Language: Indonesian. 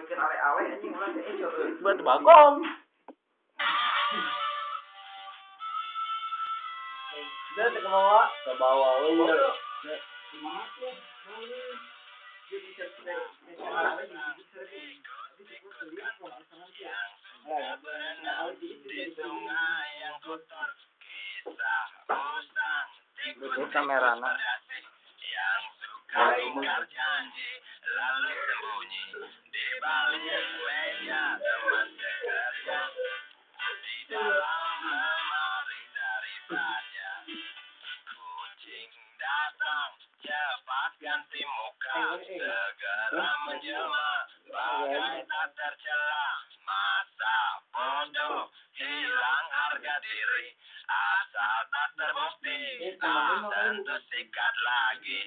bikin ale-ale anjing ulah itu buat bagong. Dia ke bawah. Ke bawah we. Gimana tuh? Dia bisa ale Ini kamerana. Lalu sembunyi di balik meja teman sekerja, di dalam lemari dari baja. Kucing datang cepat ganti muka, segera menjelma bagai tak tercela. Masa bodoh hilang harga diri, asal tak terbukti tak tentu sikat lagi.